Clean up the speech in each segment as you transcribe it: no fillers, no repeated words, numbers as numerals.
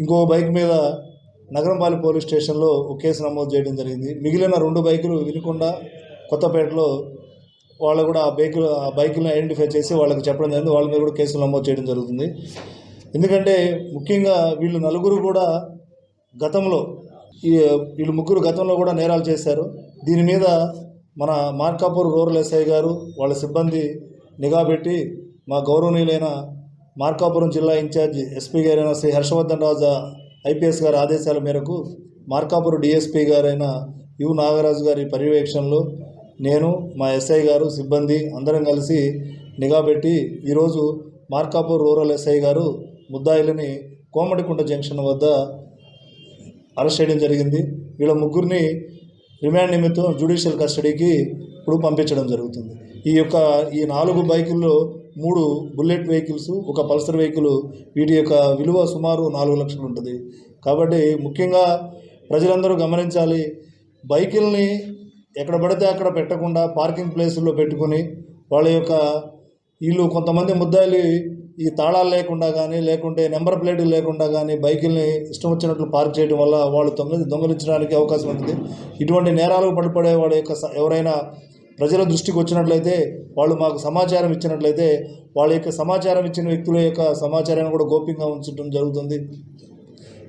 ఇంకో బైక్ మీద నగరంపాలెం పోలీస్ స్టేషన్లో ఒక కేసు నమోదు చేయడం జరిగింది. మిగిలిన 2 బైకులు వినుకొండ, కొత్తపేటలో వాళ్ళు కూడా ఆ బైకులను ఐడెంటిఫై చేసి వాళ్ళకి చెప్పడం జరిగింది. వాళ్ళ మీద కూడా కేసులు నమోదు చేయడం జరుగుతుంది. ఎందుకంటే ముఖ్యంగా వీళ్ళు నలుగురు కూడా గతంలో వీళ్ళు ముగ్గురు గతంలో కూడా నేరాలు చేశారు. దీని మీద మన మార్కాపూర్ రూరల్ ఎస్ఐ గారు వాళ్ళ సిబ్బంది నిఘా పెట్టి మా గౌరవనీయులైన మార్కాపురం జిల్లా ఇన్ఛార్జి ఎస్పీ గారైన శ్రీ హర్షవర్ధన్ రాజు ఐపీఎస్ గారి ఆదేశాల మేరకు మార్కాపురం డిఎస్పీ గారైన యు నాగరాజు గారి పర్యవేక్షణలో నేను, మా ఎస్ఐ గారు, సిబ్బంది అందరం కలిసి నిఘా పెట్టి ఈరోజు మార్కాపూర్ రూరల్ ఎస్ఐ గారు ముద్దాయిలని కోమటికుంట జంక్షన్ వద్ద అరెస్ట్ చేయడం జరిగింది. వీళ్ళ ముగ్గురిని రిమాండ్ నిమిత్తం జ్యుడిషియల్ కస్టడీకి ఇప్పుడు పంపించడం జరుగుతుంది. ఈ 4 బైకుల్లో 3 బుల్లెట్ వెహికల్స్, ఒక పల్సర్ వెహికల్, వీటి యొక్క విలువ సుమారు 4 లక్షలు ఉంటుంది. కాబట్టి ముఖ్యంగా ప్రజలందరూ గమనించాలి, బైకుల్ని ఎక్కడ పడితే అక్కడ పెట్టకుండా పార్కింగ్ ప్లేసుల్లో పెట్టుకుని వాళ్ళ యొక్క వీళ్ళు కొంతమంది ముద్దాయిలు ఈ తాళాలు లేకుండా కానీ లేకుంటే నెంబర్ ప్లేట్లు లేకుండా కానీ బైకుల్ని ఇష్టం వచ్చినట్లు పార్క్ చేయడం వల్ల వాళ్ళు దొంగలించడానికి అవకాశం ఉంటుంది. ఇటువంటి నేరాలకు పడిపడే వాళ్ళ యొక్క ఎవరైనా ప్రజల దృష్టికి వచ్చినట్లయితే వాళ్ళు మాకు సమాచారం ఇచ్చినట్లయితే వాళ్ళ యొక్క సమాచారం ఇచ్చిన వ్యక్తుల యొక్క సమాచారాన్ని కూడా గోప్యంగా ఉంచడం జరుగుతుంది.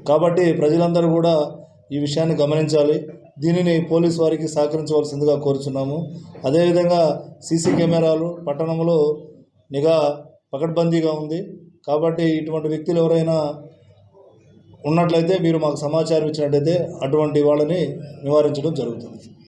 కాబట్టి ప్రజలందరూ కూడా ఈ విషయాన్ని గమనించాలి. దీనిని పోలీసు వారికి సహకరించవలసిందిగా కోరుచున్నాము. అదేవిధంగా సీసీ కెమెరాలు పట్టణంలో నిఘా పకడ్బందీగా ఉంది. కాబట్టి ఇటువంటి వ్యక్తులు ఎవరైనా ఉన్నట్లయితే మీరు మాకు సమాచారం ఇచ్చినట్లయితే అటువంటి వాళ్ళని నివారించడం జరుగుతుంది.